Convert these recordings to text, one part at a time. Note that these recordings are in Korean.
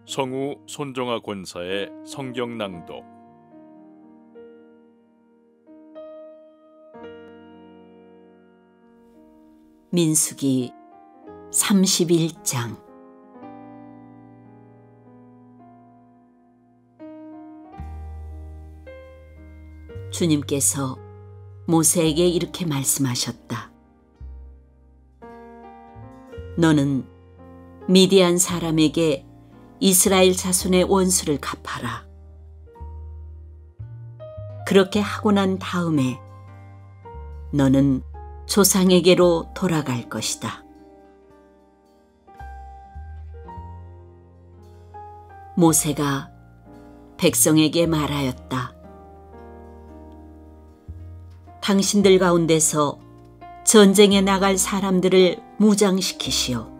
성우 손정아 권사의 성경 낭독. 민수기 31장. 주님께서 모세에게 이렇게 말씀하셨다. 너는 미디안 사람에게 이스라엘 자손의 원수를 갚아라. 그렇게 하고 난 다음에 너는 조상에게로 돌아갈 것이다. 모세가 백성에게 말하였다. 당신들 가운데서 전쟁에 나갈 사람들을 무장시키시오.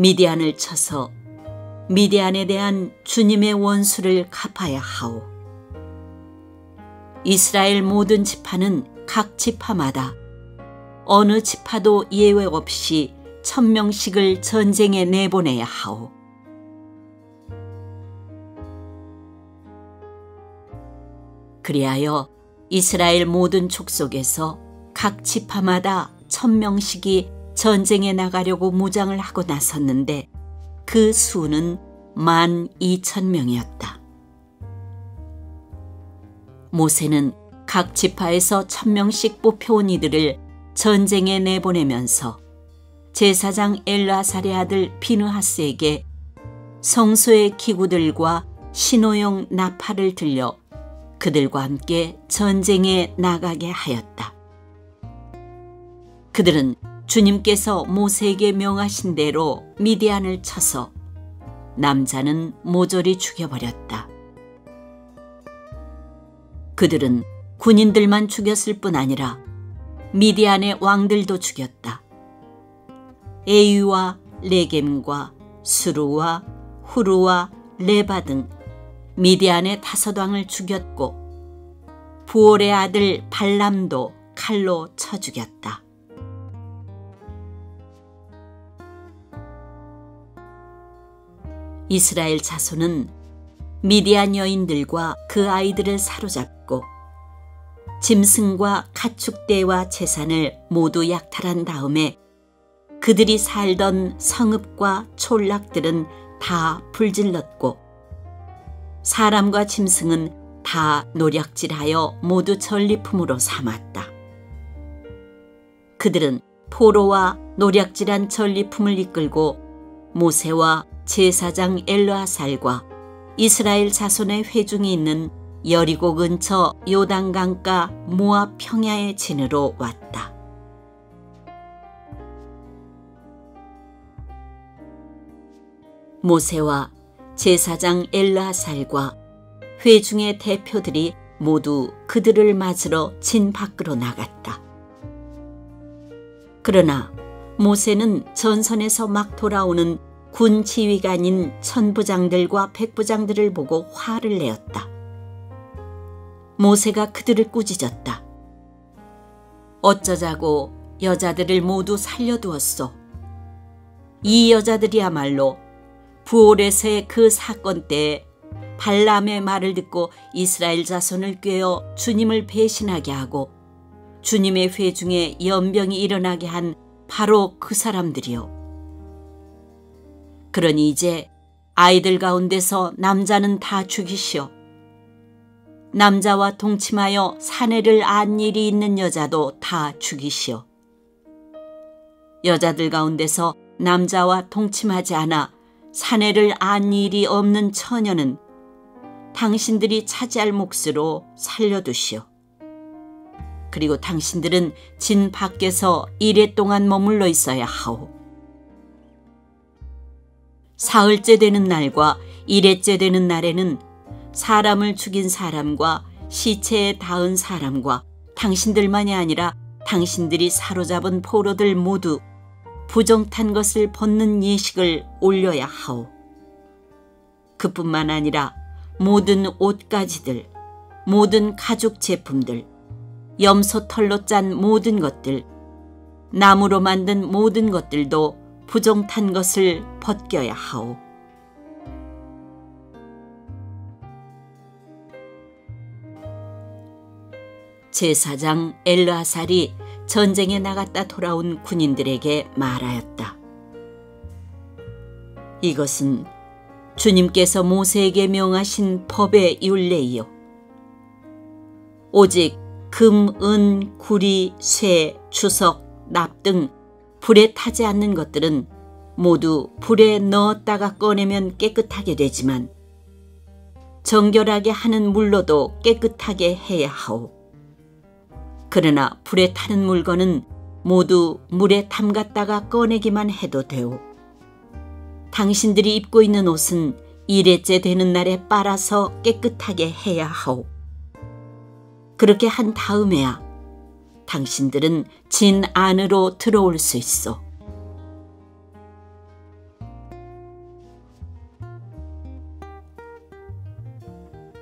미디안을 쳐서 미디안에 대한 주님의 원수를 갚아야 하오. 이스라엘 모든 지파는 각 지파마다 어느 지파도 예외 없이 1000명씩을 전쟁에 내보내야 하오. 그리하여 이스라엘 모든 족속에서 각 지파마다 1000명씩이 전쟁에 나가려고 무장을 하고 나섰는데 그 수는 12,000명이었다. 모세는 각 지파에서 1000명씩 뽑혀온 이들을 전쟁에 내보내면서 제사장 엘르아살의 아들 비느하스에게 성소의 기구들과 신호용 나팔을 들려 그들과 함께 전쟁에 나가게 하였다. 그들은 주님께서 모세에게 명하신 대로 미디안을 쳐서 남자는 모조리 죽여버렸다. 그들은 군인들만 죽였을 뿐 아니라 미디안의 왕들도 죽였다. 에유와 레겜과 수루와 후루와 레바 등 미디안의 5왕을 죽였고 부올의 아들 발람도 칼로 쳐 죽였다. 이스라엘 자손은 미디안 여인들과 그 아이들을 사로잡고 짐승과 가축대와 재산을 모두 약탈한 다음에 그들이 살던 성읍과 촌락들은 다 불질렀고 사람과 짐승은 다 노략질하여 모두 전리품으로 삼았다. 그들은 포로와 노략질한 전리품을 이끌고 모세와 제사장 엘르아살과 이스라엘 자손의 회중이 있는 여리고 근처 요단강가 모압 평야의 진으로 왔다. 모세와 제사장 엘르아살과 회중의 대표들이 모두 그들을 맞으러 진 밖으로 나갔다. 그러나 모세는 전선에서 막 돌아오는 군 지휘관인 천부장들과 백부장들을 보고 화를 내었다. 모세가 그들을 꾸짖었다. 어쩌자고 여자들을 모두 살려두었소. 이 여자들이야말로 부올에서의 그 사건 때에 발람의 말을 듣고 이스라엘 자손을 꾀어 주님을 배신하게 하고 주님의 회중에 연병이 일어나게 한 바로 그 사람들이요. 그러니 이제 아이들 가운데서 남자는 다 죽이시오. 남자와 동침하여 사내를 안 일이 있는 여자도 다 죽이시오. 여자들 가운데서 남자와 동침하지 않아 사내를 안 일이 없는 처녀는 당신들이 차지할 몫으로 살려두시오. 그리고 당신들은 진 밖에서 이레 동안 머물러 있어야 하오. 사흘째 되는 날과 이레째 되는 날에는 사람을 죽인 사람과 시체에 닿은 사람과 당신들만이 아니라 당신들이 사로잡은 포로들 모두 부정탄 것을 벗는 예식을 올려야 하오. 그뿐만 아니라 모든 옷가지들, 모든 가죽 제품들, 염소 털로 짠 모든 것들, 나무로 만든 모든 것들도 부종탄 것을 벗겨야 하오. 제사장 엘르아살이 전쟁에 나갔다 돌아온 군인들에게 말하였다. 이것은 주님께서 모세에게 명하신 법의 율례이요. 오직 금, 은, 구리, 쇠, 주석, 납 등 불에 타지 않는 것들은 모두 불에 넣었다가 꺼내면 깨끗하게 되지만 정결하게 하는 물로도 깨끗하게 해야 하오. 그러나 불에 타는 물건은 모두 물에 담갔다가 꺼내기만 해도 되오. 당신들이 입고 있는 옷은 일회째 되는 날에 빨아서 깨끗하게 해야 하오. 그렇게 한 다음에야 당신들은 진 안으로 들어올 수 있어.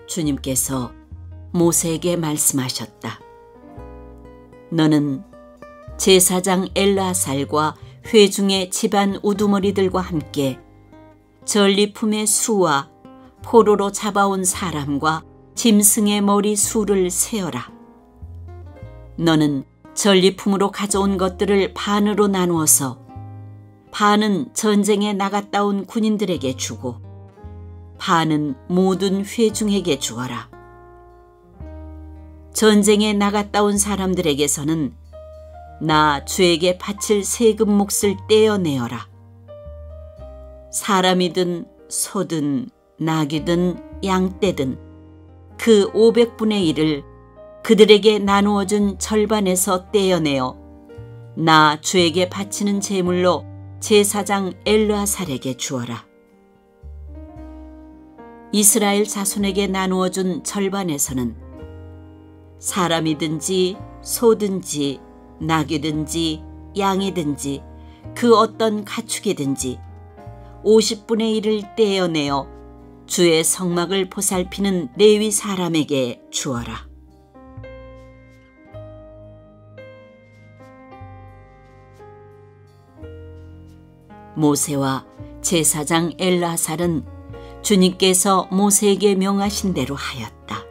주님께서 모세에게 말씀하셨다. 너는 제사장 엘르아살과 회중의 집안 우두머리들과 함께 전리품의 수와 포로로 잡아온 사람과 짐승의 머리 수를 세어라. 너는 전리품으로 가져온 것들을 반으로 나누어서 반은 전쟁에 나갔다 온 군인들에게 주고 반은 모든 회중에게 주어라. 전쟁에 나갔다 온 사람들에게서는 나 주에게 바칠 세금 몫을 떼어내어라. 사람이든 소든 나귀든 양떼든 그 500분의 1을 그들에게 나누어준 절반에서 떼어내어 나 주에게 바치는 제물로 제사장 엘르아살에게 주어라. 이스라엘 자손에게 나누어준 절반에서는 사람이든지 소든지 나귀든지 양이든지 그 어떤 가축이든지 50분의 1을 떼어내어 주의 성막을 보살피는 레위 사람에게 주어라. 모세와 제사장 엘르아살은 주님께서 모세에게 명하신 대로 하였다.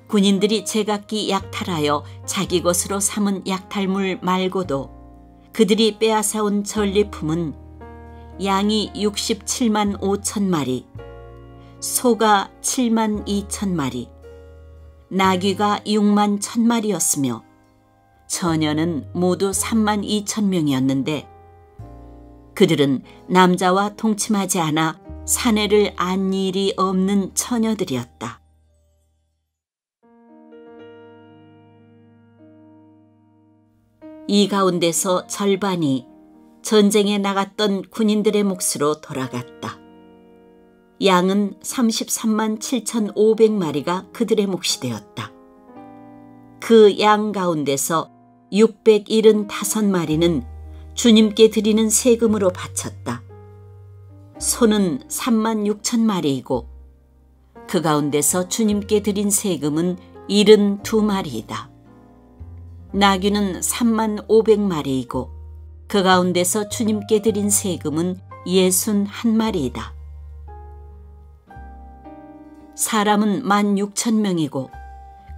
군인들이 제각기 약탈하여 자기 것으로 삼은 약탈물 말고도 그들이 빼앗아온 전리품은 양이 67만 5천 마리, 소가 7만 2천 마리, 나귀가 6만 1천 마리였으며 처녀는 모두 3만 2천 명이었는데 그들은 남자와 동침하지 않아 사내를 안 일이 없는 처녀들이었다. 이 가운데서 절반이 전쟁에 나갔던 군인들의 몫으로 돌아갔다. 양은 33만 7,500마리가 그들의 몫이 되었다. 그 양 가운데서 675마리는 주님께 드리는 세금으로 바쳤다. 소는 3만 6천 마리이고 그 가운데서 주님께 드린 세금은 72마리이다. 나귀는 3만 500마리이고 그 가운데서 주님께 드린 세금은 61마리이다. 사람은 16,000명이고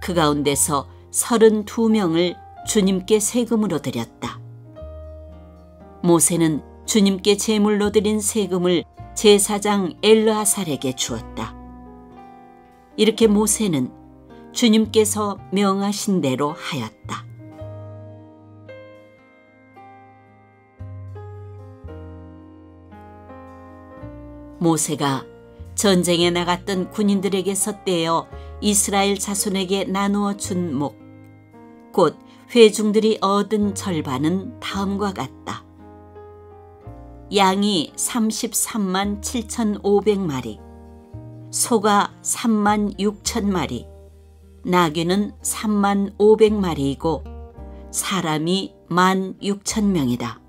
그 가운데서 32명을 주님께 세금으로 드렸다. 모세는 주님께 제물로 드린 세금을 제사장 엘르아살에게 주었다. 이렇게 모세는 주님께서 명하신 대로 하였다. 모세가 전쟁에 나갔던 군인들에게서 떼어 이스라엘 자손에게 나누어 준 목, 곧 회중들이 얻은 절반은 다음과 같다. 양이 33만 7,500마리, 소가 3만 6천마리, 나귀는 3만 500마리이고 사람이 16,000명이다.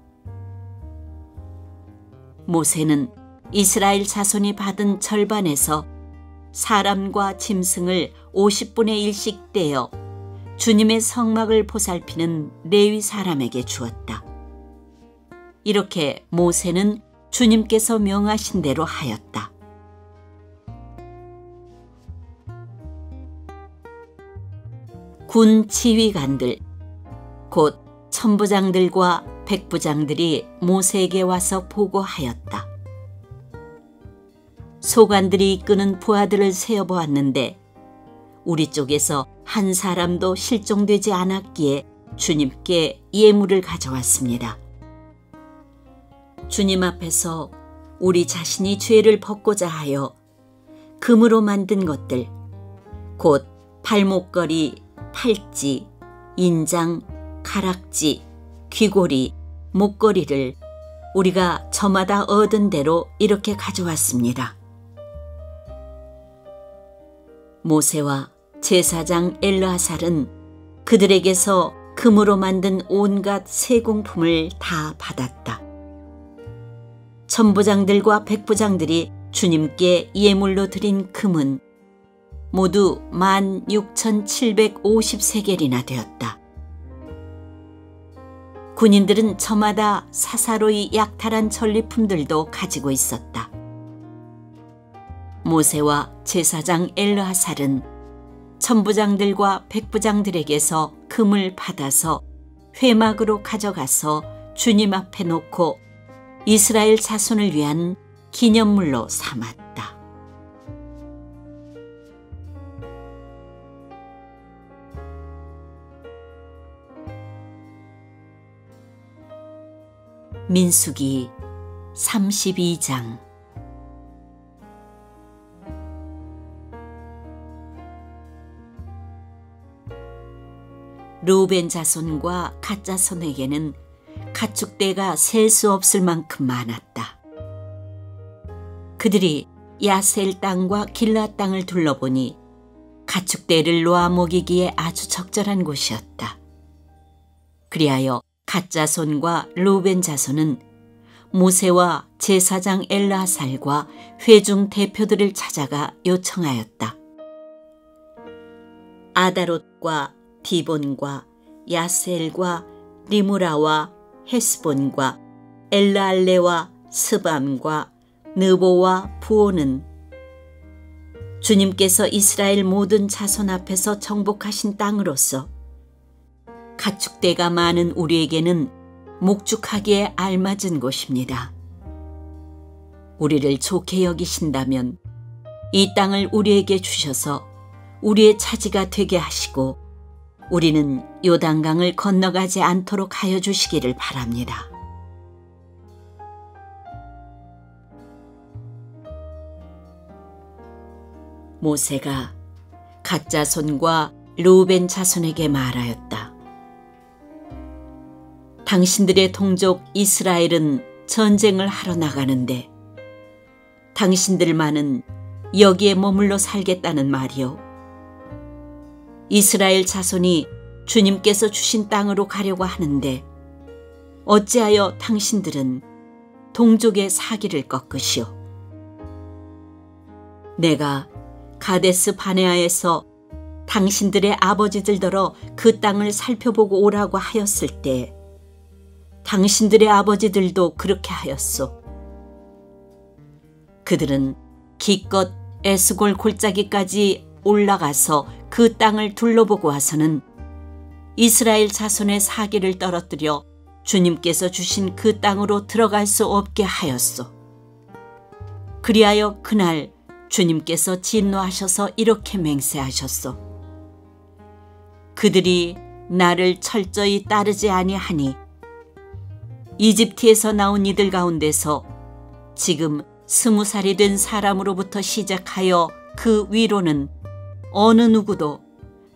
모세는 이스라엘 자손이 받은 절반에서 사람과 짐승을 50분의 1씩 떼어 주님의 성막을 보살피는 레위 사람에게 주었다. 이렇게 모세는 주님께서 명하신 대로 하였다. 군 지휘관들, 곧 천부장들과 백부장들이 모세에게 와서 보고하였다. 소관들이 이끄는 부하들을 세어보았는데 우리 쪽에서 한 사람도 실종되지 않았기에 주님께 예물을 가져왔습니다. 주님 앞에서 우리 자신이 죄를 벗고자 하여 금으로 만든 것들, 곧 발목걸이, 팔찌, 인장, 가락지, 귀고리, 목걸이를 우리가 저마다 얻은 대로 이렇게 가져왔습니다. 모세와 제사장 엘르아살은 그들에게서 금으로 만든 온갖 세공품을 다 받았다. 천부장들과 백부장들이 주님께 예물로 드린 금은 모두 16,750세겔이나 되었다. 군인들은 저마다 사사로이 약탈한 전리품들도 가지고 있었다. 모세와 제사장 엘르아살은 천부장들과 백부장들에게서 금을 받아서 회막으로 가져가서 주님 앞에 놓고 이스라엘 자손을 위한 기념물로 삼았다. 민수기 32장. 르우벤 자손과 갓 자손에게는 가축대가 셀 수 없을 만큼 많았다. 그들이 야셀 땅과 길라 땅을 둘러보니 가축대를 놓아 먹이기에 아주 적절한 곳이었다. 그리하여 갓 자손과 르우벤 자손은 모세와 제사장 엘르아살과 회중 대표들을 찾아가 요청하였다. 아다롯과 디본과 야셀과 리무라와 헤스본과 엘르알레와 스밤과 느보와 부오는 주님께서 이스라엘 모든 자손 앞에서 정복하신 땅으로서 가축대가 많은 우리에게는 목축하기에 알맞은 곳입니다. 우리를 좋게 여기신다면 이 땅을 우리에게 주셔서 우리의 차지가 되게 하시고 우리는 요단강을 건너가지 않도록 하여 주시기를 바랍니다. 모세가 갓 자손과 르우벤 자손에게 말하였다. 당신들의 동족 이스라엘은 전쟁을 하러 나가는데 당신들만은 여기에 머물러 살겠다는 말이요. 이스라엘 자손이 주님께서 주신 땅으로 가려고 하는데 어찌하여 당신들은 동족의 사기를 꺾으시오. 내가 가데스 바네아에서 당신들의 아버지들더러 그 땅을 살펴보고 오라고 하였을 때 당신들의 아버지들도 그렇게 하였소. 그들은 기껏 에스골 골짜기까지 올라가서 그 땅을 둘러보고 와서는 이스라엘 자손의 사기를 떨어뜨려 주님께서 주신 그 땅으로 들어갈 수 없게 하였소. 그리하여 그날 주님께서 진노하셔서 이렇게 맹세하셨소. 그들이 나를 철저히 따르지 아니하니 이집트에서 나온 이들 가운데서 지금 20살이 된 사람으로부터 시작하여 그 위로는 어느 누구도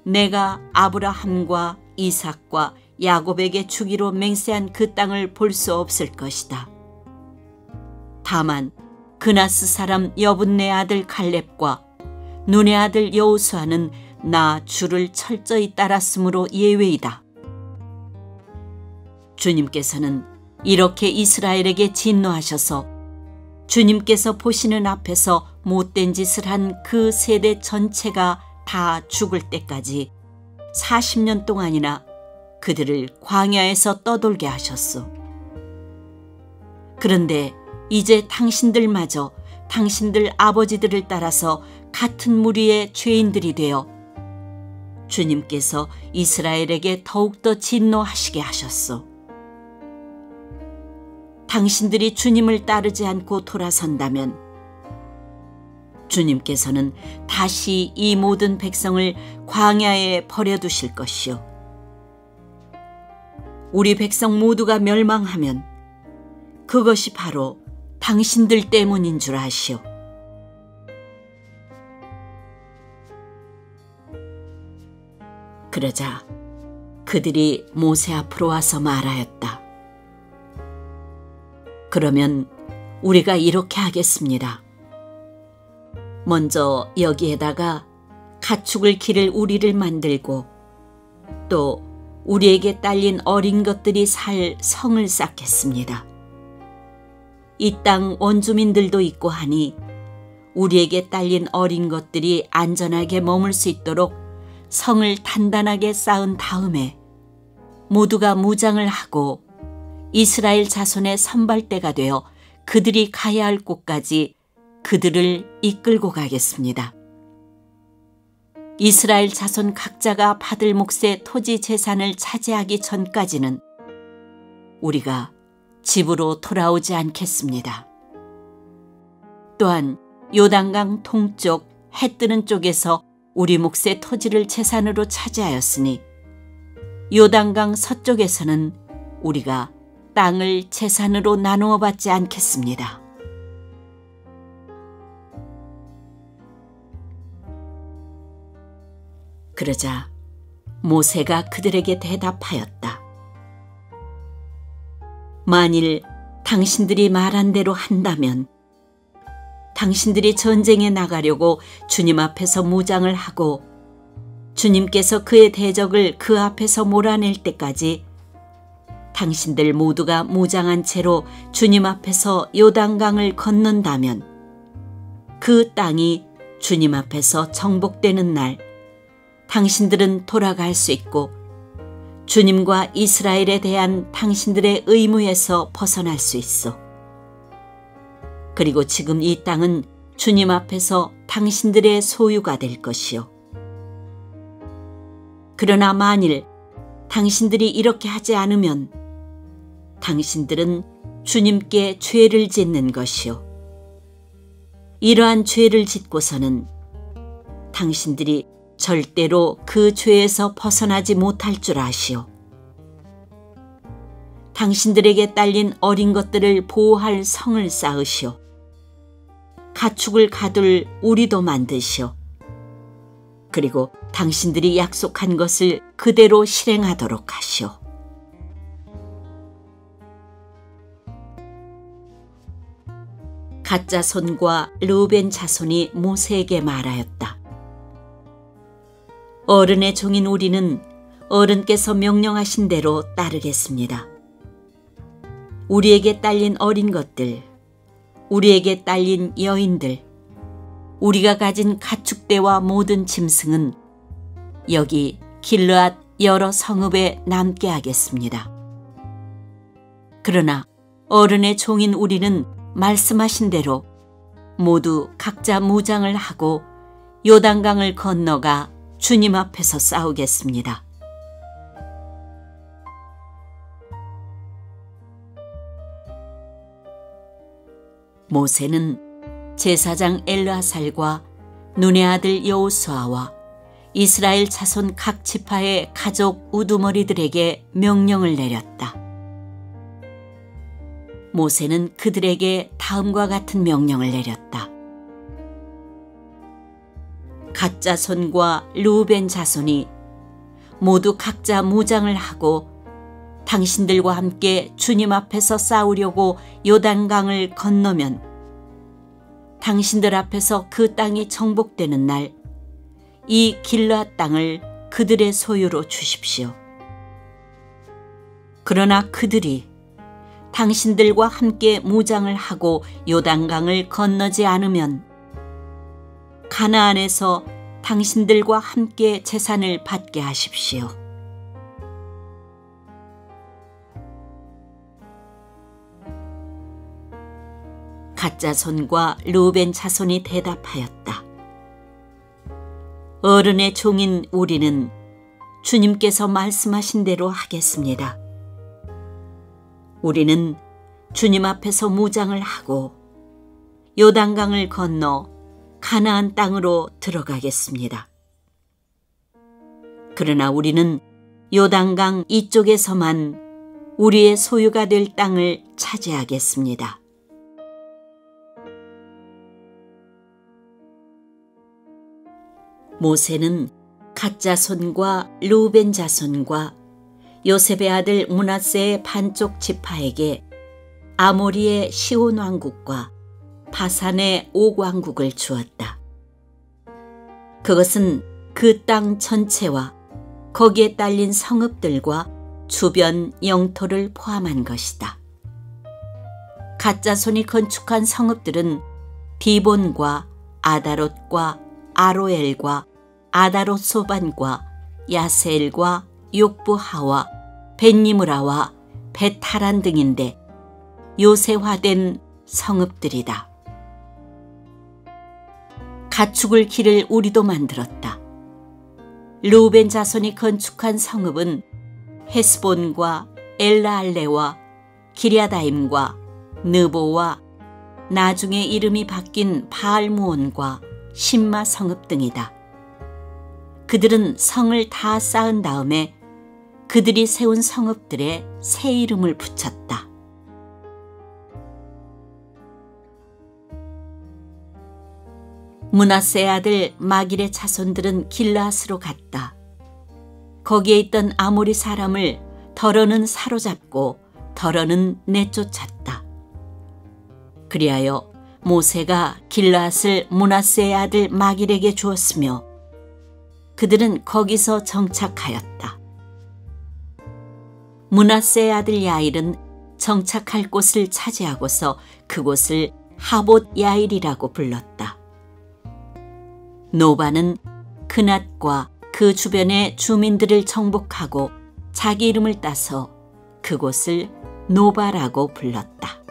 내가 아브라함과 이삭과 야곱에게 주기로 맹세한 그 땅을 볼 수 없을 것이다. 다만 그나스 사람 여분네 아들 갈렙과 눈의 아들 여호수아는 나 주를 철저히 따랐으므로 예외이다. 주님께서는 이렇게 이스라엘에게 진노하셔서 주님께서 보시는 앞에서 못된 짓을 한 그 세대 전체가 다 죽을 때까지 40년 동안이나 그들을 광야에서 떠돌게 하셨소. 그런데 이제 당신들마저 당신들 아버지들을 따라서 같은 무리의 죄인들이 되어 주님께서 이스라엘에게 더욱더 진노하시게 하셨소. 당신들이 주님을 따르지 않고 돌아선다면 주님께서는 다시 이 모든 백성을 광야에 버려두실 것이요. 우리 백성 모두가 멸망하면 그것이 바로 당신들 때문인 줄 아시오. 그러자 그들이 모세 앞으로 와서 말하였다. 그러면 우리가 이렇게 하겠습니다. 먼저 여기에다가 가축을 기를 우리를 만들고 또 우리에게 딸린 어린 것들이 살 성을 쌓겠습니다. 이 땅 원주민들도 있고 하니 우리에게 딸린 어린 것들이 안전하게 머물 수 있도록 성을 단단하게 쌓은 다음에 모두가 무장을 하고 이스라엘 자손의 선발대가 되어 그들이 가야 할 곳까지 그들을 이끌고 가겠습니다. 이스라엘 자손 각자가 받을 몫의 토지 재산을 차지하기 전까지는 우리가 집으로 돌아오지 않겠습니다. 또한 요단강 동쪽 해 뜨는 쪽에서 우리 몫의 토지를 재산으로 차지하였으니 요단강 서쪽에서는 우리가 땅을 재산으로 나누어 받지 않겠습니다. 그러자 모세가 그들에게 대답하였다. 만일 당신들이 말한 대로 한다면 당신들이 전쟁에 나가려고 주님 앞에서 무장을 하고 주님께서 그의 대적을 그 앞에서 몰아낼 때까지 당신들 모두가 무장한 채로 주님 앞에서 요단강을 건넌다면 그 땅이 주님 앞에서 정복되는 날 당신들은 돌아갈 수 있고 주님과 이스라엘에 대한 당신들의 의무에서 벗어날 수 있어. 그리고 지금 이 땅은 주님 앞에서 당신들의 소유가 될 것이요. 그러나 만일 당신들이 이렇게 하지 않으면 당신들은 주님께 죄를 짓는 것이요. 이러한 죄를 짓고서는 당신들이 절대로 그 죄에서 벗어나지 못할 줄 아시오. 당신들에게 딸린 어린 것들을 보호할 성을 쌓으시오. 가축을 가둘 우리도 만드시오. 그리고 당신들이 약속한 것을 그대로 실행하도록 하시오. 갓 자손과 르우벤 자손이 모세에게 말하였다. 어른의 종인 우리는 어른께서 명령하신 대로 따르겠습니다. 우리에게 딸린 어린 것들, 우리에게 딸린 여인들, 우리가 가진 가축대와 모든 짐승은 여기 길르앗 여러 성읍에 남게 하겠습니다. 그러나 어른의 종인 우리는 말씀하신 대로 모두 각자 무장을 하고 요단강을 건너가 주님 앞에서 싸우겠습니다. 모세는 제사장 엘르아살과 눈의 아들 여호수아와 이스라엘 자손 각 지파의 가족 우두머리들에게 명령을 내렸다. 모세는 그들에게 다음과 같은 명령을 내렸다. 갓 자손과 르우벤 자손이 모두 각자 무장을 하고 당신들과 함께 주님 앞에서 싸우려고 요단강을 건너면 당신들 앞에서 그 땅이 정복되는 날 이 길르앗 땅을 그들의 소유로 주십시오. 그러나 그들이 당신들과 함께 무장을 하고 요단강을 건너지 않으면 가나안에서 당신들과 함께 재산을 받게 하십시오. 갓 자손과 르우벤 자손이 대답하였다. 어른의 종인 우리는 주님께서 말씀하신 대로 하겠습니다. 우리는 주님 앞에서 무장을 하고 요단강을 건너 가나안 땅으로 들어가겠습니다. 그러나 우리는 요단강 이쪽에서만 우리의 소유가 될 땅을 차지하겠습니다. 모세는 갓 자손과 르우벤 자손과 요셉의 아들 므낫세의 반쪽 지파에게 아모리의 시온 왕국과 바산의 옥 왕국을 주었다. 그것은 그 땅 전체와 거기에 딸린 성읍들과 주변 영토를 포함한 것이다. 갓 자손이 건축한 성읍들은 디본과 아다롯과 아로엘과 아다롯 소반과 야세엘과 욕부하와 벳니므라와 벳하란 등인데 요새화된 성읍들이다. 가축을 기를 우리도 만들었다. 르우벤 자손이 건축한 성읍은 헤스본과 엘라알레와 기랴다임과 느보와 나중에 이름이 바뀐 바알무온과 심마 성읍 등이다. 그들은 성을 다 쌓은 다음에 그들이 세운 성읍들에 새 이름을 붙였다. 므낫세의 아들 마길의 자손들은 길르앗으로 갔다. 거기에 있던 아모리 사람을 더러는 사로잡고 더러는 내쫓았다. 그리하여 모세가 길르앗을 므낫세의 아들 마길에게 주었으며 그들은 거기서 정착하였다. 므낫세의 아들 야일은 정착할 곳을 차지하고서 그곳을 하봇 야일이라고 불렀다. 노바는 그낫과 그 주변의 주민들을 정복하고 자기 이름을 따서 그곳을 노바라고 불렀다.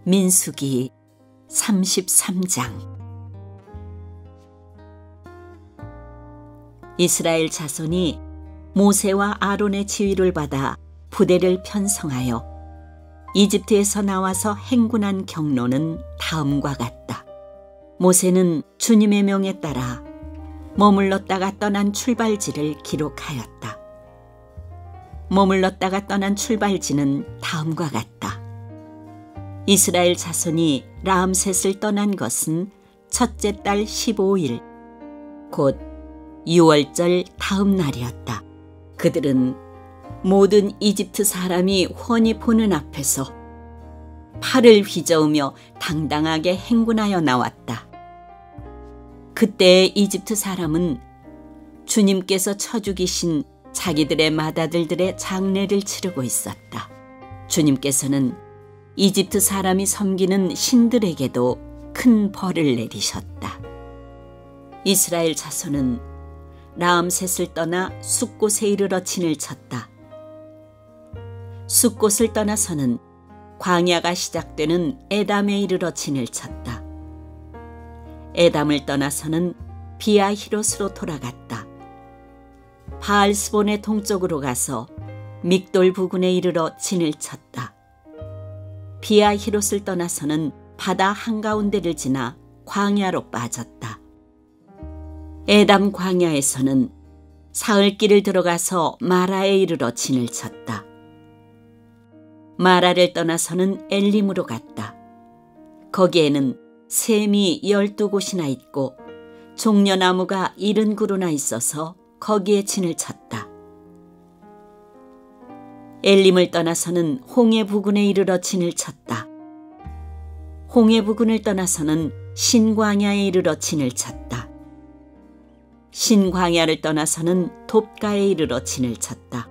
민수기 33장. 이스라엘 자손이 모세와 아론의 지휘를 받아 부대를 편성하여 이집트에서 나와서 행군한 경로는 다음과 같다. 모세는 주님의 명에 따라 머물렀다가 떠난 출발지를 기록하였다. 머물렀다가 떠난 출발지는 다음과 같다. 이스라엘 자손이 라암셋을 떠난 것은 첫째 달 15일, 곧 6월절 다음 날이었다. 그들은 모든 이집트 사람이 훤히 보는 앞에서 팔을 휘저으며 당당하게 행군하여 나왔다. 그때 이집트 사람은 주님께서 쳐죽이신 자기들의 맏아들들의 장례를 치르고 있었다. 주님께서는 이집트 사람이 섬기는 신들에게도 큰 벌을 내리셨다. 이스라엘 자손은 라암셋을 떠나 숫곳에 이르러 진을 쳤다. 숫곳을 떠나서는 광야가 시작되는 에담에 이르러 진을 쳤다. 에담을 떠나서는 비아히롯으로 돌아갔다. 바알스본의 동쪽으로 가서 믹돌 부근에 이르러 진을 쳤다. 비아히롯을 떠나서는 바다 한가운데를 지나 광야로 빠졌다. 에담 광야에서는 사흘길을 들어가서 마라에 이르러 진을 쳤다. 마라를 떠나서는 엘림으로 갔다. 거기에는 샘이 12곳이나 있고 종려나무가 70그루나 있어서 거기에 진을 쳤다. 엘림을 떠나서는 홍해 부근에 이르러 진을 쳤다. 홍해 부근을 떠나서는 신광야에 이르러 진을 쳤다. 신광야를 떠나서는 돕가에 이르러 진을 쳤다.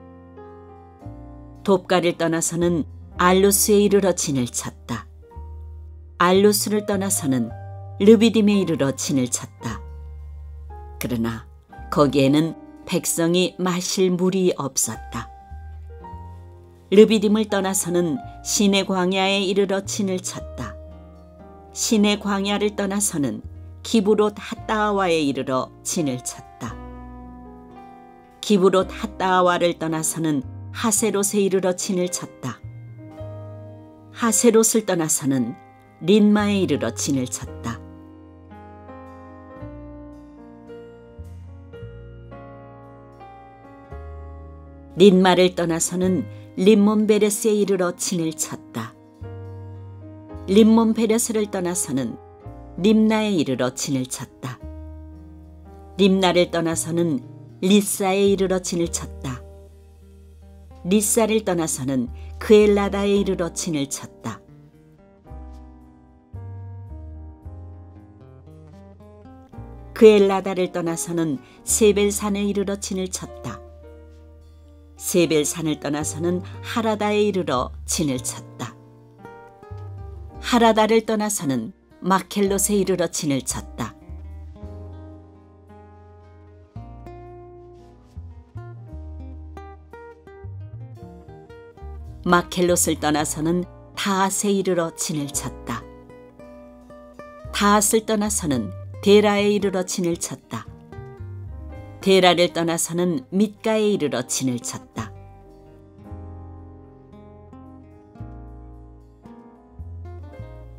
돕가를 떠나서는 알로스에 이르러 진을 쳤다. 알로스를 떠나서는 르비딤에 이르러 진을 쳤다. 그러나 거기에는 백성이 마실 물이 없었다. 르비딤을 떠나서는 시내 광야에 이르러 진을 쳤다. 시내 광야를 떠나서는 기브롯 핫다아와에 이르러 진을 쳤다. 기브롯 핫다아와를 떠나서는 하세롯에 이르러 진을 쳤다. 하세롯을 떠나서는 린마에 이르러 진을 쳤다. 린마를 떠나서는 림몬베레스에 이르러 진을 쳤다. 림몬베레스를 떠나서는 림나에 이르러 진을 쳤다. 림나를 떠나서는 리사에 이르러 진을 쳤다. 리사를 떠나서는 그엘라다에 이르러 진을 쳤다. 그엘라다를 떠나서는 세벨산에 이르러 진을 쳤다. 세벨산을 떠나서는 하라다에 이르러 진을 쳤다. 하라다를 떠나서는 마켈롯에 이르러 진을 쳤다. 마켈롯을 떠나서는 다앗에 이르러 진을 쳤다. 다앗을 떠나서는 데라에 이르러 진을 쳤다. 데라를 떠나서는 mit가에 이르러 진을 쳤다.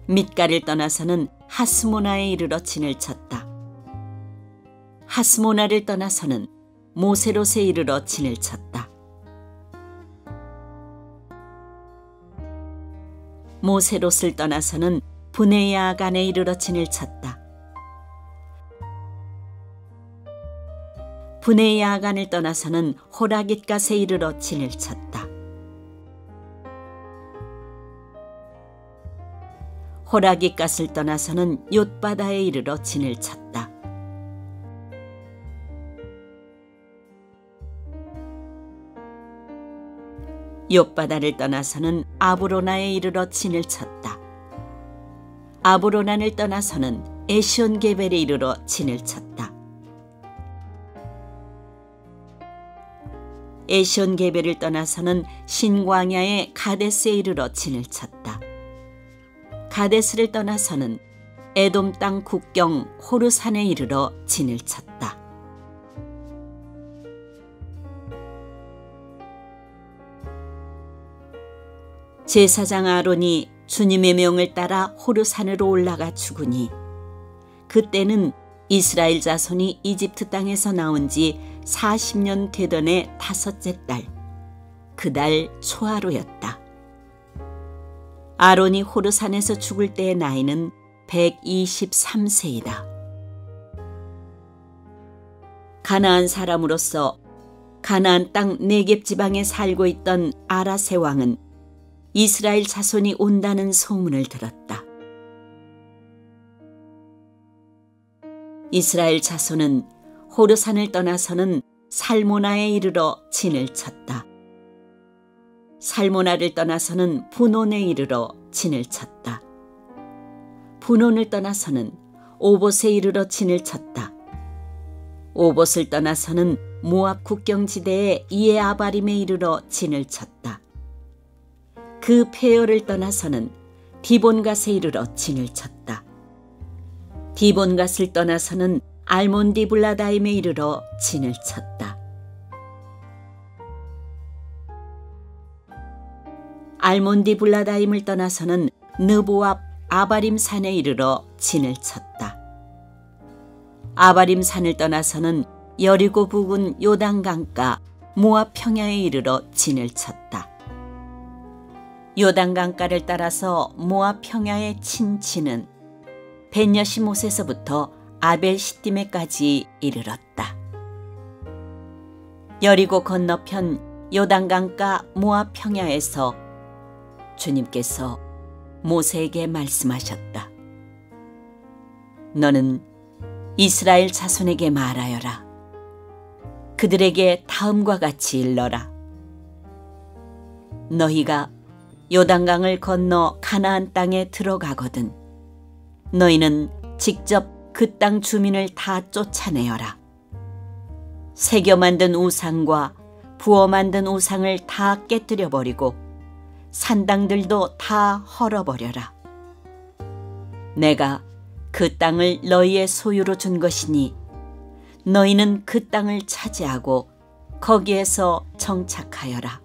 mit가를 떠나서는 하스모나에 이르러 진을 쳤다. 하스모나를 떠나서는 모세롯에 이르러 진을 쳤다. 모세롯을 떠나서는 브네야간에 이르러 진을 쳤다. 브네야간을 떠나서는 호라깃갓에 이르러 진을 쳤다. 호라깃갓을 떠나서는 욤바다에 이르러 진을 쳤다. 욤바다를 떠나서는 아브로나에 이르러 진을 쳤다. 아브로난을 떠나서는 에시온게벨에 이르러 진을 쳤다. 에시온게벨을 떠나서는 신광야의 가데스에 이르러 진을 쳤다. 가데스를 떠나서는 에돔 땅 국경 호르산에 이르러 진을 쳤다. 제사장 아론이 주님의 명을 따라 호르산으로 올라가 죽으니 그때는 이스라엘 자손이 이집트 땅에서 나온 지 40년 되던 해 5째 달, 그달 초하루였다. 아론이 호르산에서 죽을 때의 나이는 123세이다. 가나안 사람으로서 가나안 땅 네겝 지방에 살고 있던 아라세 왕은 이스라엘 자손이 온다는 소문을 들었다. 이스라엘 자손은 호르산을 떠나서는 살모나에 이르러 진을 쳤다. 살모나를 떠나서는 분온에 이르러 진을 쳤다. 분온을 떠나서는 오봇에 이르러 진을 쳤다. 오봇을 떠나서는 모압 국경지대의 이에아바림에 이르러 진을 쳤다. 그 폐허를 떠나서는 디본갓에 이르러 진을 쳤다. 디본갓을 떠나서는 알몬디블라다임에 이르러 진을 쳤다. 알몬디블라다임을 떠나서는 느보압 아바림산에 이르러 진을 쳤다. 아바림산을 떠나서는 여리고 부근 요단강가 모압 평야에 이르러 진을 쳤다. 요단강가를 따라서 모압 평야에 친 진은 벤여시못에서부터 아벨시띠메까지 이르렀다. 여리고 건너편 요단강가 모압 평야에서 주님께서 모세에게 말씀하셨다. 너는 이스라엘 자손에게 말하여라. 그들에게 다음과 같이 일러라. 너희가 요단강을 건너 가나안 땅에 들어가거든 너희는 직접 그 땅 주민을 다 쫓아내어라. 새겨 만든 우상과 부어 만든 우상을 다 깨뜨려 버리고 산당들도 다 헐어버려라. 내가 그 땅을 너희의 소유로 준 것이니 너희는 그 땅을 차지하고 거기에서 정착하여라.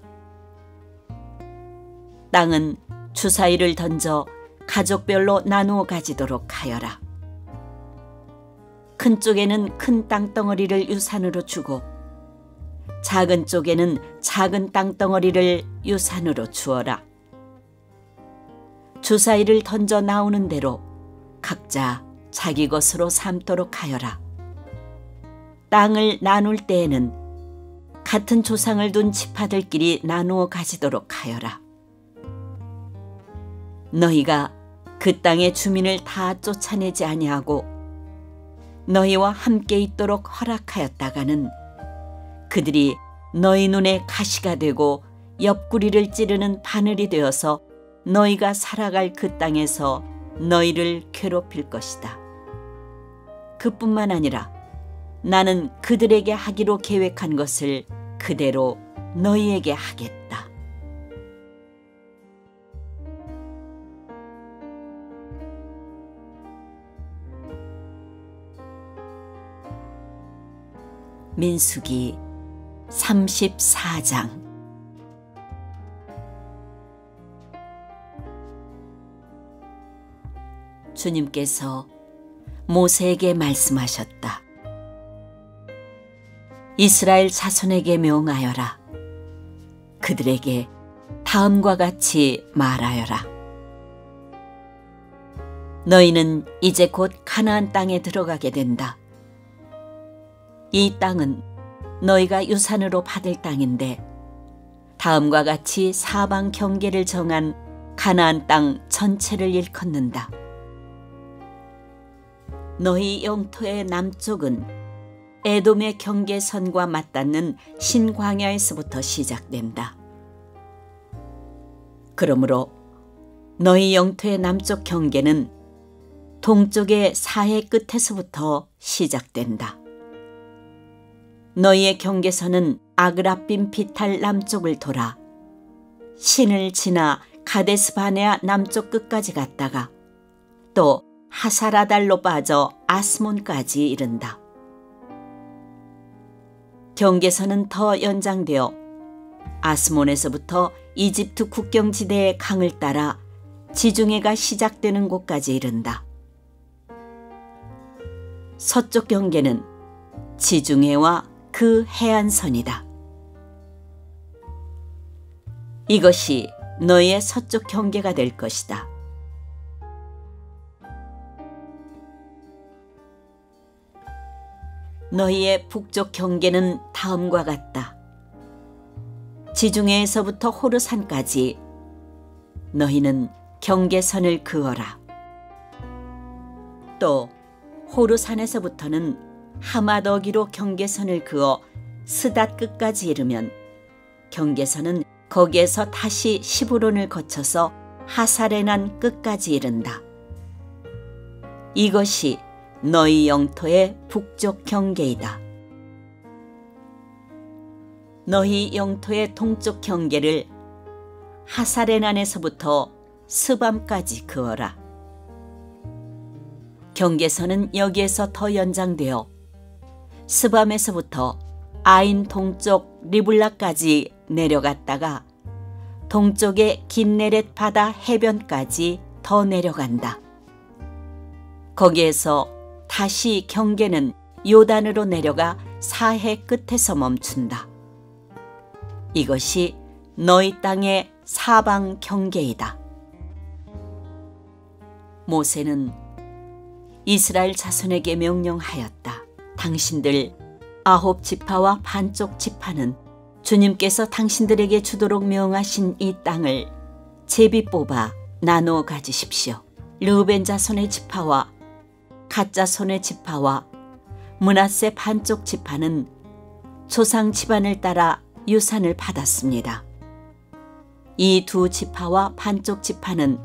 땅은 주사위를 던져 가족별로 나누어 가지도록 하여라. 큰 쪽에는 큰 땅덩어리를 유산으로 주고 작은 쪽에는 작은 땅덩어리를 유산으로 주어라. 주사위를 던져 나오는 대로 각자 자기 것으로 삼도록 하여라. 땅을 나눌 때에는 같은 조상을 둔 지파들끼리 나누어 가지도록 하여라. 너희가 그 땅의 주민을 다 쫓아내지 아니하고 너희와 함께 있도록 허락하였다가는 그들이 너희 눈에 가시가 되고 옆구리를 찌르는 바늘이 되어서 너희가 살아갈 그 땅에서 너희를 괴롭힐 것이다. 그뿐만 아니라 나는 그들에게 하기로 계획한 것을 그대로 너희에게 하겠다. 민수기 34장. 주님께서 모세에게 말씀하셨다. 이스라엘 자손에게 명하여라. 그들에게 다음과 같이 말하여라. 너희는 이제 곧 가나안 땅에 들어가게 된다. 이 땅은 너희가 유산으로 받을 땅인데 다음과 같이 사방 경계를 정한 가나안 땅 전체를 일컫는다. 너희 영토의 남쪽은 에돔의 경계선과 맞닿는 신광야에서부터 시작된다. 그러므로 너희 영토의 남쪽 경계는 동쪽의 사해 끝에서부터 시작된다. 너희의 경계선은 아그라빔 비탈 남쪽을 돌아 신을 지나 가데스 바네아 남쪽 끝까지 갔다가 또 하사라달로 빠져 아스몬까지 이른다. 경계선은 더 연장되어 아스몬에서부터 이집트 국경지대의 강을 따라 지중해가 시작되는 곳까지 이른다. 서쪽 경계는 지중해와 그 해안선이다. 이것이 너희의 서쪽 경계가 될 것이다. 너희의 북쪽 경계는 다음과 같다. 지중해에서부터 호르산까지 너희는 경계선을 그어라. 또 호르산에서부터는 하마더기로 경계선을 그어 스닷 끝까지 이르면 경계선은 거기에서 다시 시브론을 거쳐서 하사레난 끝까지 이른다. 이것이 너희 영토의 북쪽 경계이다. 너희 영토의 동쪽 경계를 하사레난에서부터 스밤까지 그어라. 경계선은 여기에서 더 연장되어 스밤에서부터 아인 동쪽 리블라까지 내려갔다가 동쪽의 긴네렛 바다 해변까지 더 내려간다. 거기에서 다시 경계는 요단으로 내려가 사해 끝에서 멈춘다. 이것이 너희 땅의 사방 경계이다. 모세는 이스라엘 자손에게 명령하였다. 당신들 9지파와 반쪽 지파는 주님께서 당신들에게 주도록 명하신 이 땅을 제비 뽑아 나누어 가지십시오. 르우벤 자손의 지파와 갓 자손의 지파와 므낫세 반쪽 지파는 조상 집안을 따라 유산을 받았습니다. 이 두 지파와 반쪽 지파는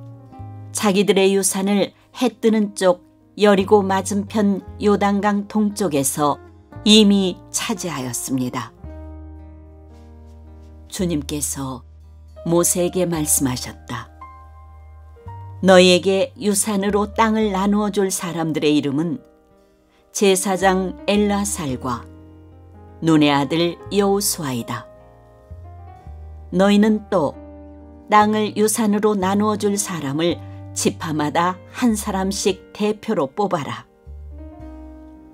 자기들의 유산을 해 뜨는 쪽 여리고 맞은편 요단강 동쪽에서 이미 차지하였습니다. 주님께서 모세에게 말씀하셨다. 너희에게 유산으로 땅을 나누어 줄 사람들의 이름은 제사장 엘라살과 눈의 아들 여호수아이다. 너희는 또 땅을 유산으로 나누어 줄 사람을 지파마다 한 사람씩 대표로 뽑아라.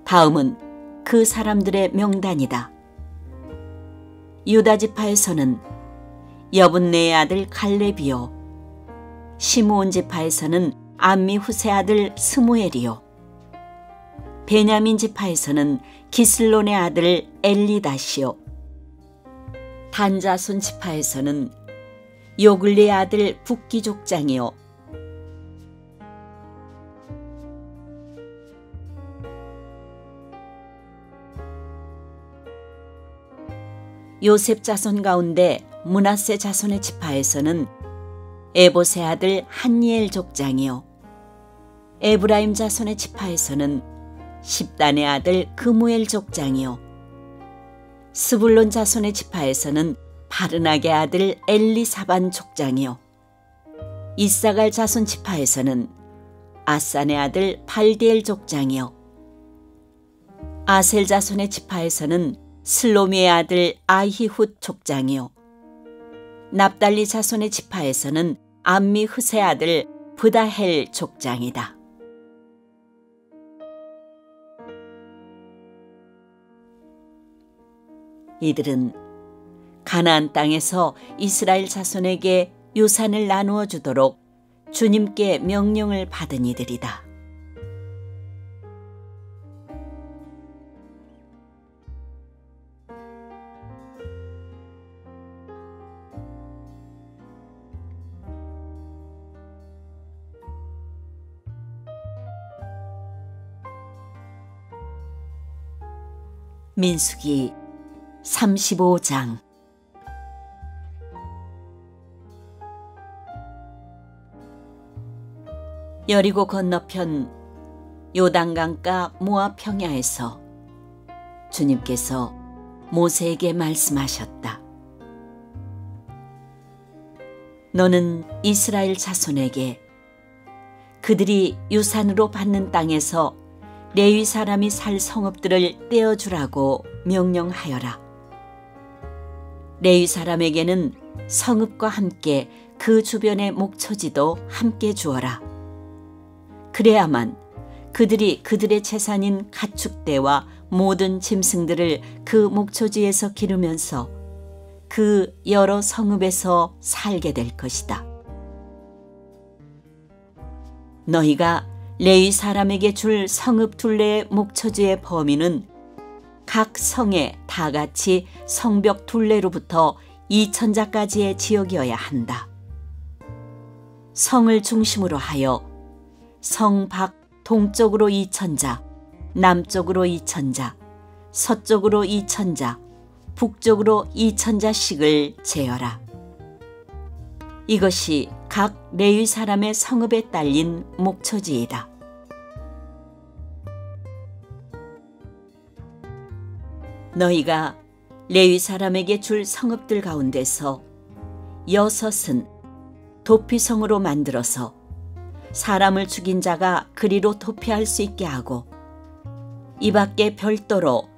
다음은 그 사람들의 명단이다. 유다 지파에서는 여분네의 아들 갈렙이요, 시므온 지파에서는 암미후세 아들 스무엘이요, 베냐민 지파에서는 기슬론의 아들 엘리다시요, 단 자손 지파에서는 요글리의 아들 북기 족장이요, 요셉 자손 가운데 므낫세 자손의 지파에서는 에봇의 아들 한니엘 족장이요, 에브라임 자손의 지파에서는 십단의 아들 그무엘 족장이요, 스불론 자손의 지파에서는 바르낙의 아들 엘리사반 족장이요, 이사갈 자손 지파에서는 아산의 아들 발디엘 족장이요, 아셀 자손의 지파에서는 슬로미의 아들 아히훗 족장이요, 납달리 자손의 지파에서는 암미흐세 아들 브다헬 족장이다. 이들은 가나안 땅에서 이스라엘 자손에게 유산을 나누어 주도록 주님께 명령을 받은 이들이다. 민수기 35장. 여리고 건너편 요단강가 모압 평야에서 주님께서 모세에게 말씀하셨다. 너는 이스라엘 자손에게 그들이 유산으로 받는 땅에서 레위 사람이 살 성읍들을 떼어주라고 명령하여라. 레위 사람에게는 성읍과 함께 그 주변의 목초지도 함께 주어라. 그래야만 그들이 그들의 재산인 가축대와 모든 짐승들을 그 목초지에서 기르면서 그 여러 성읍에서 살게 될 것이다. 너희가 레위 사람에게 줄 성읍 둘레의 목초지의 범위는 각 성에 다같이 성벽 둘레로부터 2천자까지의 지역이어야 한다. 성을 중심으로 하여 성 밖 동쪽으로 2천자, 남쪽으로 2천자, 서쪽으로 2천자, 북쪽으로 2천자씩을 재어라. 이것이 각 레위 사람의 성읍에 딸린 목초지이다. 너희가 레위 사람에게 줄 성읍들 가운데서 6은 도피성으로 만들어서 사람을 죽인 자가 그리로 도피할 수 있게 하고, 이 밖에 별도로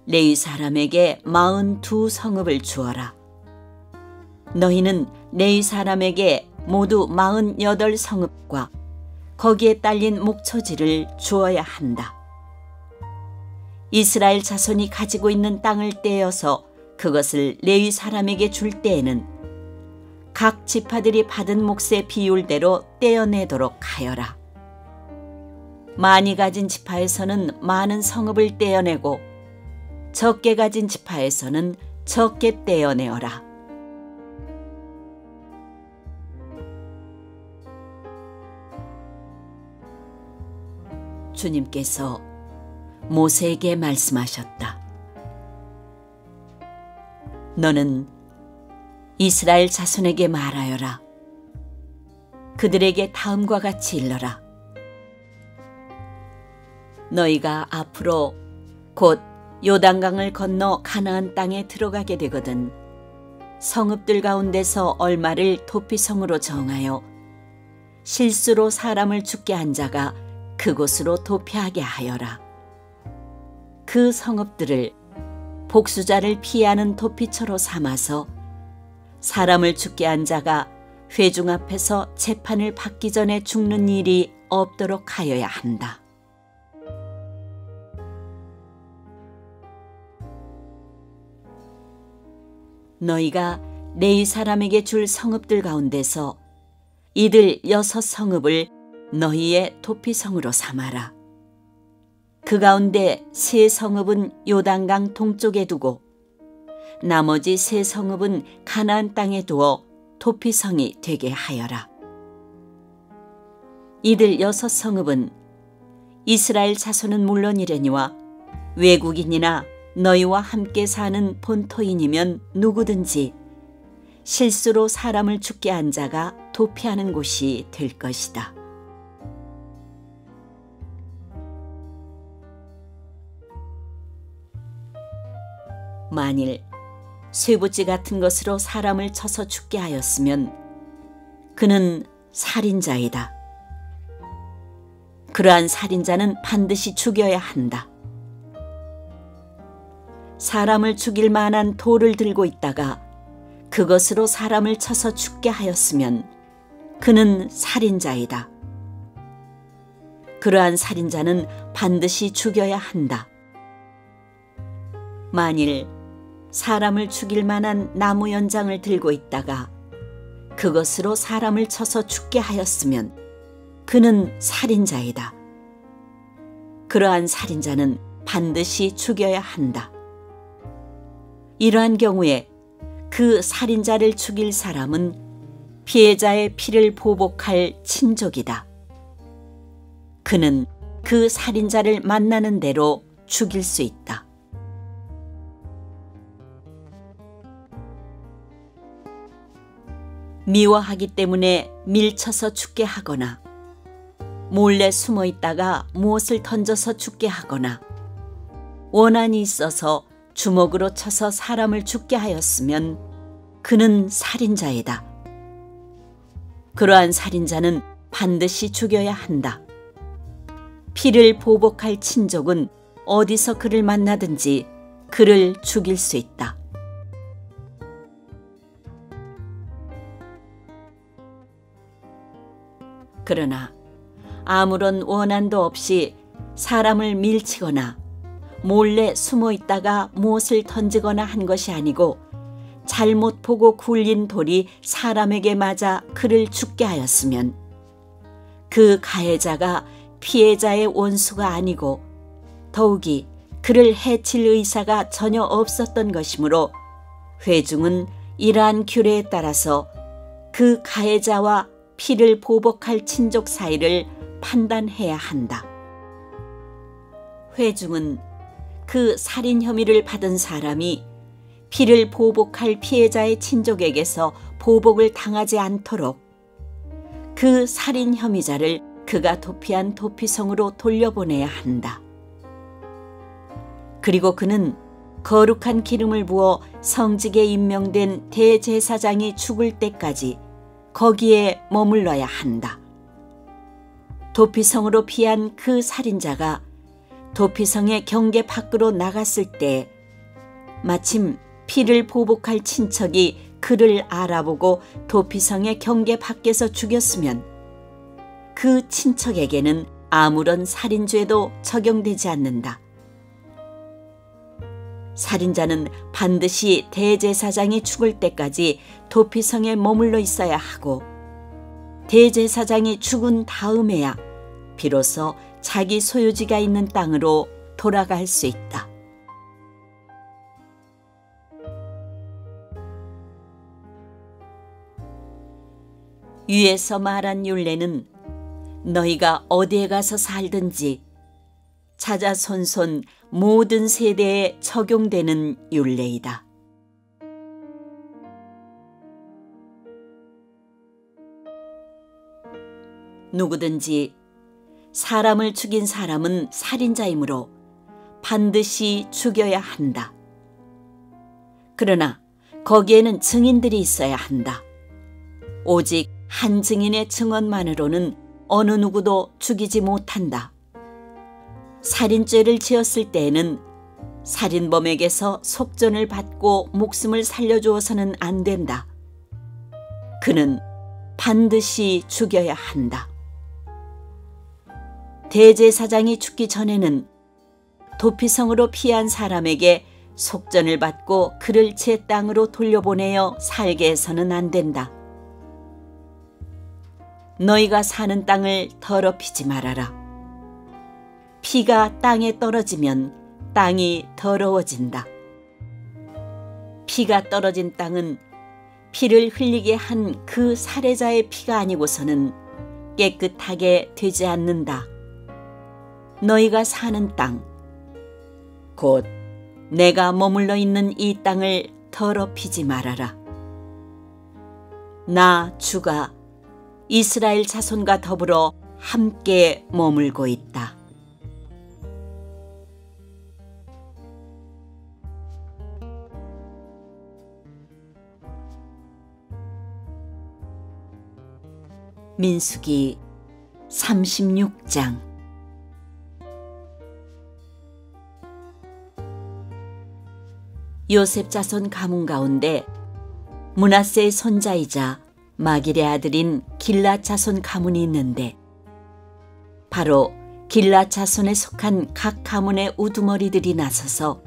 레위 사람에게 42성읍을 주어라. 너희는 레위 사람에게 모두 48성읍과 거기에 딸린 목초지를 주어야 한다. 이스라엘 자손이 가지고 있는 땅을 떼어서 그것을 레위 사람에게 줄 때에는 각 지파들이 받은 몫의 비율대로 떼어내도록 하여라. 많이 가진 지파에서는 많은 성읍을 떼어내고 적게 가진 지파에서는 적게 떼어내어라. 주님께서 모세에게 말씀하셨다. 너는 이스라엘 자손에게 말하여라. 그들에게 다음과 같이 일러라. 너희가 앞으로 곧 요단강을 건너 가나안 땅에 들어가게 되거든 성읍들 가운데서 얼마를 도피성으로 정하여 실수로 사람을 죽게 한 자가 그곳으로 도피하게 하여라. 그 성읍들을 복수자를 피하는 도피처로 삼아서 사람을 죽게 한 자가 회중 앞에서 재판을 받기 전에 죽는 일이 없도록 하여야 한다. 너희가 레위 사람에게 줄 성읍들 가운데서 이들 6 성읍을 너희의 도피성으로 삼아라. 그 가운데 3 성읍은 요단강 동쪽에 두고 나머지 3 성읍은 가나안 땅에 두어 도피성이 되게 하여라. 이들 6 성읍은 이스라엘 자손은 물론이려니와 외국인이나 너희와 함께 사는 본토인이면 누구든지 실수로 사람을 죽게 한 자가 도피하는 곳이 될 것이다. 만일 쇠붙이 같은 것으로 사람을 쳐서 죽게 하였으면 그는 살인자이다. 그러한 살인자는 반드시 죽여야 한다. 사람을 죽일 만한 돌을 들고 있다가 그것으로 사람을 쳐서 죽게 하였으면 그는 살인자이다. 그러한 살인자는 반드시 죽여야 한다. 만일 사람을 죽일 만한 나무 연장을 들고 있다가 그것으로 사람을 쳐서 죽게 하였으면 그는 살인자이다. 그러한 살인자는 반드시 죽여야 한다. 이러한 경우에 그 살인자를 죽일 사람은 피해자의 피를 보복할 친족이다. 그는 그 살인자를 만나는 대로 죽일 수 있다. 미워하기 때문에 밀쳐서 죽게 하거나 몰래 숨어 있다가 무엇을 던져서 죽게 하거나 원한이 있어서 주먹으로 쳐서 사람을 죽게 하였으면 그는 살인자이다. 그러한 살인자는 반드시 죽여야 한다. 피를 보복할 친족은 어디서 그를 만나든지 그를 죽일 수 있다. 그러나 아무런 원한도 없이 사람을 밀치거나 몰래 숨어 있다가 무엇을 던지거나 한 것이 아니고 잘못 보고 굴린 돌이 사람에게 맞아 그를 죽게 하였으면 그 가해자가 피해자의 원수가 아니고 더욱이 그를 해칠 의사가 전혀 없었던 것이므로 회중은 이러한 규례에 따라서 그 가해자와 피를 보복할 친족 사이를 판단해야 한다. 회중은 그 살인 혐의를 받은 사람이 피를 보복할 피해자의 친족에게서 보복을 당하지 않도록 그 살인 혐의자를 그가 도피한 도피성으로 돌려보내야 한다. 그리고 그는 거룩한 기름을 부어 성직에 임명된 대제사장이 죽을 때까지 거기에 머물러야 한다. 도피성으로 피한 그 살인자가 도피성의 경계 밖으로 나갔을 때 마침 피를 보복할 친척이 그를 알아보고 도피성의 경계 밖에서 죽였으면 그 친척에게는 아무런 살인죄도 적용되지 않는다. 살인자는 반드시 대제사장이 죽을 때까지 도피성에 머물러 있어야 하고 대제사장이 죽은 다음에야 비로소 자기 소유지가 있는 땅으로 돌아갈 수 있다. 위에서 말한 율례는 너희가 어디에 가서 살든지 자자손손 모든 세대에 적용되는 율례이다. 누구든지 사람을 죽인 사람은 살인자이므로 반드시 죽여야 한다. 그러나 거기에는 증인들이 있어야 한다. 오직 한 증인의 증언만으로는 어느 누구도 죽이지 못한다. 살인죄를 지었을 때에는 살인범에게서 속전을 받고 목숨을 살려주어서는 안 된다. 그는 반드시 죽여야 한다. 대제사장이 죽기 전에는 도피성으로 피한 사람에게 속전을 받고 그를 제 땅으로 돌려보내어 살게 해서는 안 된다. 너희가 사는 땅을 더럽히지 말아라. 피가 땅에 떨어지면 땅이 더러워진다. 피가 떨어진 땅은 피를 흘리게 한 그 살해자의 피가 아니고서는 깨끗하게 되지 않는다. 너희가 사는 땅, 곧 내가 머물러 있는 이 땅을 더럽히지 말아라. 나 주가 이스라엘 자손과 더불어 함께 머물고 있다. 민수기 36장. 요셉 자손 가문 가운데 므낫세의 손자이자 마길의 아들인 길앗 자손 가문이 있는데, 바로 길앗 자손에 속한 각 가문의 우두머리들이 나서서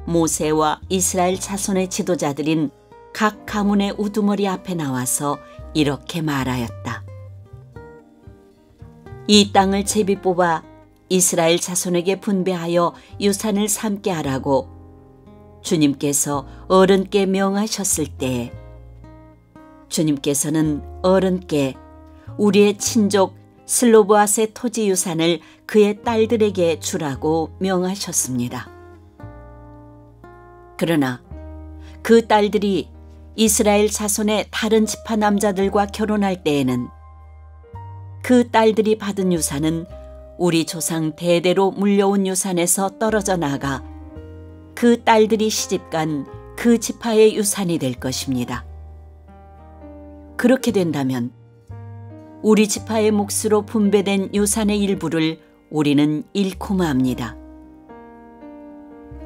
모세와 이스라엘 자손의 지도자들인 각 가문의 우두머리 앞에 나와서 이렇게 말하였다. 이 땅을 제비 뽑아 이스라엘 자손에게 분배하여 유산을 삼게 하라고 주님께서 어른께 명하셨을 때에 주님께서는 어른께 우리의 친족 슬로브앗의 토지 유산을 그의 딸들에게 주라고 명하셨습니다. 그러나 그 딸들이 이스라엘 자손의 다른 지파 남자들과 결혼할 때에는 그 딸들이 받은 유산은 우리 조상 대대로 물려온 유산에서 떨어져 나가 그 딸들이 시집간 그 지파의 유산이 될 것입니다. 그렇게 된다면 우리 지파의 몫으로 분배된 유산의 일부를 우리는 잃고 맙니다.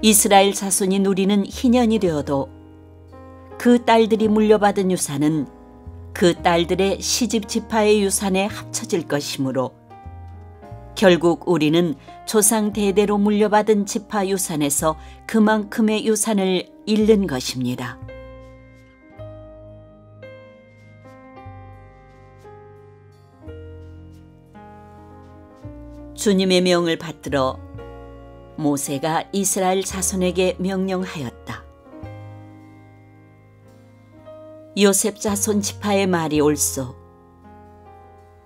이스라엘 자손이 누리는 희년이 되어도 그 딸들이 물려받은 유산은 그 딸들의 시집 지파의 유산에 합쳐질 것이므로 결국 우리는 조상 대대로 물려받은 지파 유산에서 그만큼의 유산을 잃는 것입니다. 주님의 명을 받들어 모세가 이스라엘 자손에게 명령하였다. 요셉 자손 지파의 말이 옳소.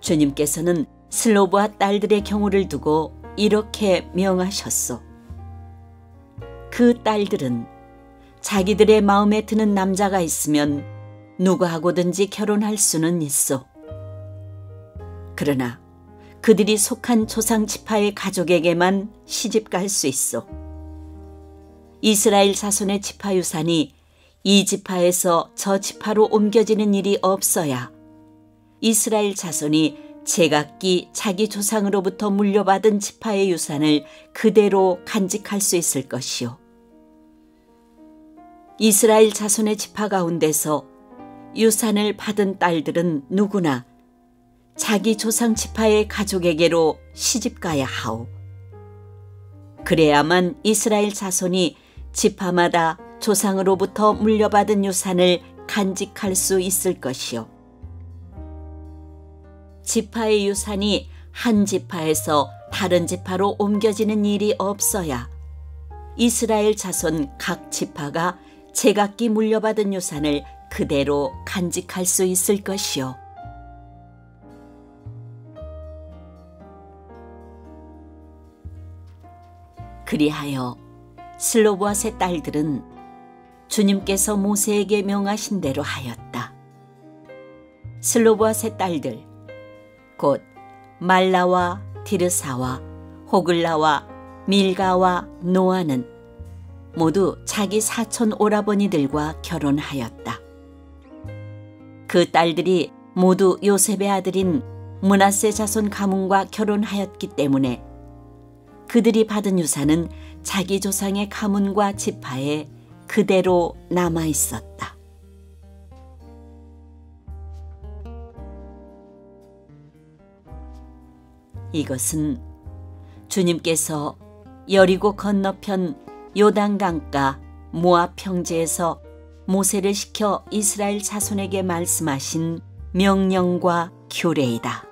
주님께서는 슬로브앗 딸들의 경우를 두고 이렇게 명하셨소. 그 딸들은 자기들의 마음에 드는 남자가 있으면 누구하고든지 결혼할 수는 있어. 그러나 그들이 속한 조상 지파의 가족에게만 시집갈 수 있어. 이스라엘 자손의 지파 유산이 이 지파에서 저 지파로 옮겨지는 일이 없어야 이스라엘 자손이 제각기 자기 조상으로부터 물려받은 지파의 유산을 그대로 간직할 수 있을 것이요. 이스라엘 자손의 지파 가운데서 유산을 받은 딸들은 누구나 자기 조상 지파의 가족에게로 시집가야 하오. 그래야만 이스라엘 자손이 지파마다 조상으로부터 물려받은 유산을 간직할 수 있을 것이요. 지파의 유산이 한 지파에서 다른 지파로 옮겨지는 일이 없어야 이스라엘 자손 각 지파가 제각기 물려받은 유산을 그대로 간직할 수 있을 것이요. 그리하여 슬로브앗의 딸들은 주님께서 모세에게 명하신 대로 하였다. 슬로브앗의 딸들, 곧 말라와 디르사와 호글라와 밀가와 노아는 모두 자기 사촌 오라버니들과 결혼하였다. 그 딸들이 모두 요셉의 아들인 므낫세 자손 가문과 결혼하였기 때문에 그들이 받은 유산은 자기 조상의 가문과 지파에 그대로 남아 있었다. 이것은 주님께서 여리고 건너편 요단강가 모압 평지에서 모세를 시켜 이스라엘 자손에게 말씀하신 명령과 규례이다.